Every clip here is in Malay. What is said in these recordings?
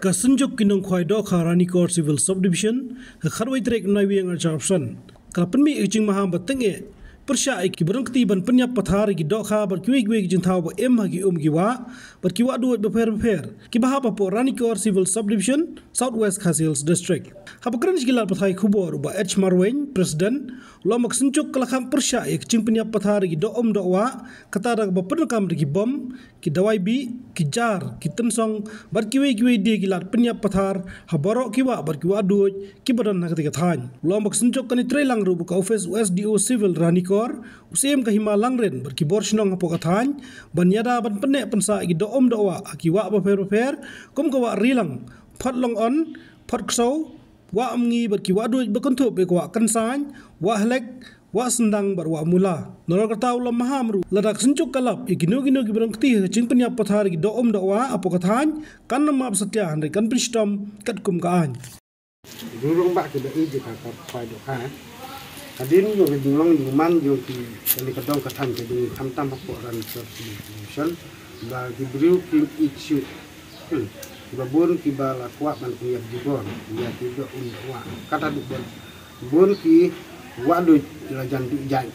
Kasunjuk kinong khwai do kharani court civil subdivision kharwai trek naiwi ang archapsan kalpanmi ijing maham batenge persya ki berangkti ban penyap pathar ki do kha bar kwi kwi jing thau ba em ha ki ki wa bar ki wa duot befer ki baha pa po rani court civil subdivision southwest khasils district habakran gilal pathai khubor ba h marwen president lomak sunjuk kalakham persya ki jing penyap pathar ki do do wa kata ba penakam ki bom ki dawai bi ki jar ki tensong bar ki we de ki lat penyap pathar habaro ki wa bar ki wa duot ki badan na ka than lomak sunjuk kani trelang ru ka office sdo civil rani usem ka himalang ren berkibor sinong apo kathan banyada ban penne pensa gi do wa akiwa ba fer kum ko wa rilang phat long on phat ksau wa amngi berkiwa du bekontu be ko kan san wa hlek wa sendang bar wa mula nor ka taw lam mahamru ladak sunjuk kalap igino gi berangti ching penya pathar gi do wa apo kathan kan map satya han kan pristom kat kum ka an durung ba ke be ji ka pa do ha Adin yung long yung man yung kani kadong kathan ke yung hamtam po ran solution ba gibriu kim issue babun ki bala kwa man kuyab jibon ya tido wa kata bun ki wadu la jandu jai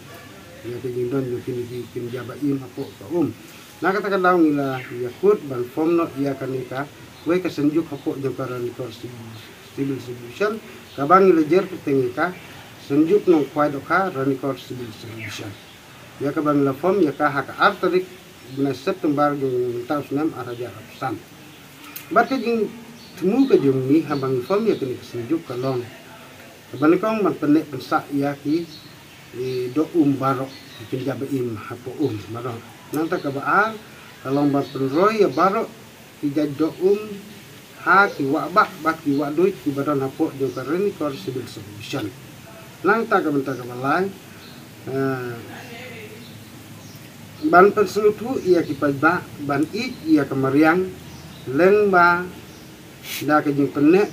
ya ke don yung kin jabaim apo ka na kata kadang ila yakut ban form no ya kanika we ka senjuk apo yung karan civil solution kabang ila jer tengika senjuk nong kwai doka rani court civil solution ya ka bang la form ya ka hak arterik bina september yung taus nam araja rapsan barke jing temu ke jung ni habang form ya kini senjuk ka long ban kong man pene pensa ya ki do baro pinjaba im hapo baro nang ta ka ba kalong ba penroy ya baro ki jad do ha ki wa ba ki wa duit ki baron hapo do ka rani court civil solution nang ta ka balai ban perselutu ia ki ba ban I ia kemariang leng ba da ka jing penne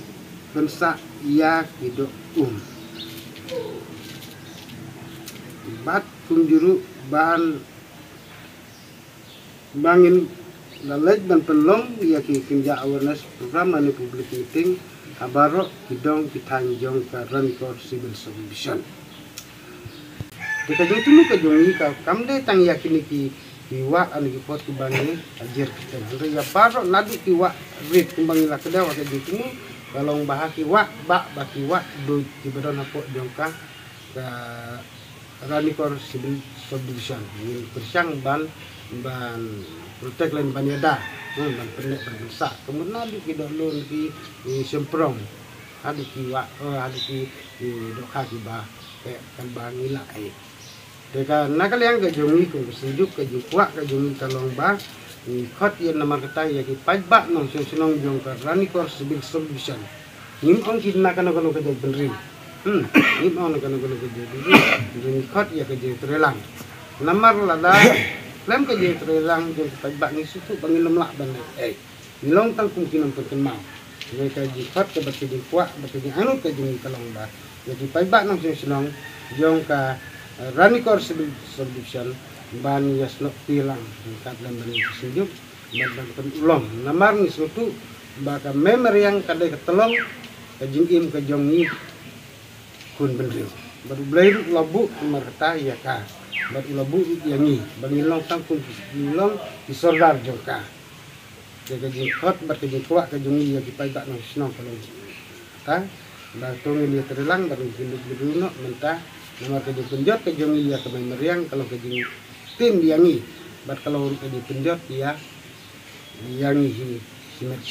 pensa ia ki do bat kunjuru ban bangin lalaj ban pelong ia ki kinja awareness program na public meeting abaro kidong kitanjong ka run court civil solution kita jung ka jung ka kamde tang yakini ki wa an ki pot ki bangi ajir kita hore ya baro nadu ki wa rit kumbangi la kada wa ke jung kalong bahaki wa ba ki wa do ki badon apo jong ka run court civil solution ni persyang ban protek lain banyada ban pendek berbisa kemudian ada ki dolon ki semprong ada ki wa ada ki doka ki ba kan bangila ai deka nakal yang ke jongi ku sejuk ke jukwa ke jongi kalong ba khot yang nama kata ya ki pajba nong senong jong ka rani court civil solution nim ong ki nakana kono ke benri nim ong nakana kono ke benri khot ya ke trelang namar lada lem ke je trelang je pajba ni sutu bangilom lak ban nilong tang kungkinan perkenal mereka jipat ke bati di kuat bati di anu ke jeng kalong ba jadi pajba nang senong jong ka rani court civil solution ban yasno tilang kat dan ban sejuk ban ulong namar ni sutu ba ka memer yang kadai ketelong ke jeng im ke jong ni kun benriu baru blai labu marta ya ka baru labu yangi bangilong tangkung ilong disordar joka jaga jikot berkejing kuat ke jungi ya kipai tak nang senong kalau ta ba tong ni terlang baru jinduk beduno mentah nomor ke penjot ke jungi ya ke meriang kalau ke jing tim yangi bat kalau ke penjot ya yangi simet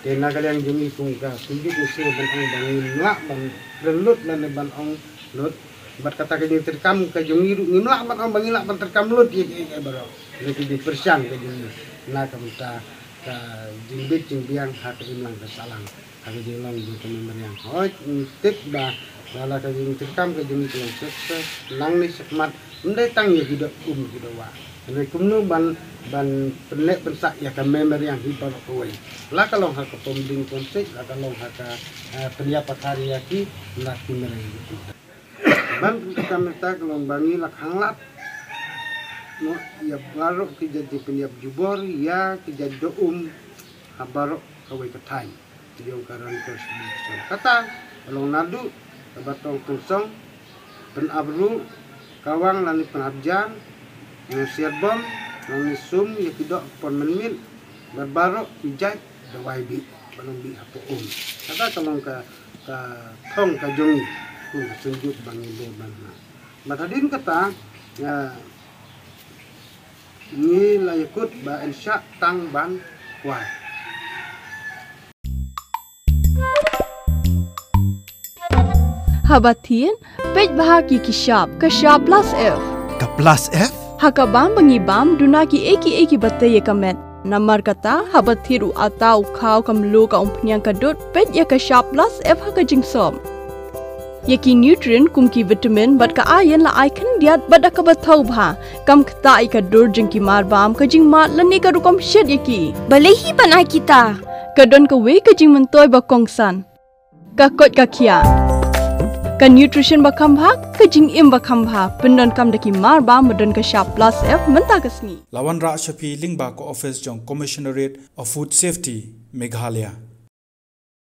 tena kalian jungi kungka sunjuk usul ban ong bangin lak ban relut dan ban ong lut bat kata ke terkam ke jungi ngimlak ban ong bangilak ban terkam lut ya baro lebih di persyang ke jungi na kamta ka jingbit jingbiang hak imlang kesalang hak jinglang di kemeriang hoi tip ba lala ka jing terkam ke jungi tulang sukses lang ni sekmat ndai tang ya hidup hidawa Andai kumnu ban penek pensak ya kan member yang hibar kawai. Lah kalau hak pembing konsep, lah kalau hak penyapat hari yaki lah timereng. Ban kita minta kalau bangi lah hanglat. No ya baru kita jadi penyap jubor ya kita doum habarok kawai katai dia karan subdivision kata kalau nadu batong tusong penabru kawang lani penabjan siarbom lani sum ya tidak pon menmin berbarok hijai dawai bi balong bi hapo kata kalau ka thong ka jongi sunjuk bangi bo banna matadin kata ya ni la yakut ba insya tang ban kuai Habatin pej bahagi kishap plus F ka plus F hakabam bangibam dunaki eki batay kamet namar kata habathiru atau khaw kamlu ka umpnyang kadut pej ya kishap plus F hakajingsom yaki nutrient kumki vitamin bat ka ayan la icon diat bat ka bathau bha kam khta ai ka dur jingki mar bam ka jing mat lani ka rukom shed yaki balehi banai kita kadon ka we ka jing mentoy ba kongsan ka kot ka khia ka nutrition ba khambha ka jing im ba khambha pendon kam daki mar ba modon ka sharp plus F menta kasni lawan ra shapi lingba ko office jong commissionerate of food safety Meghalaya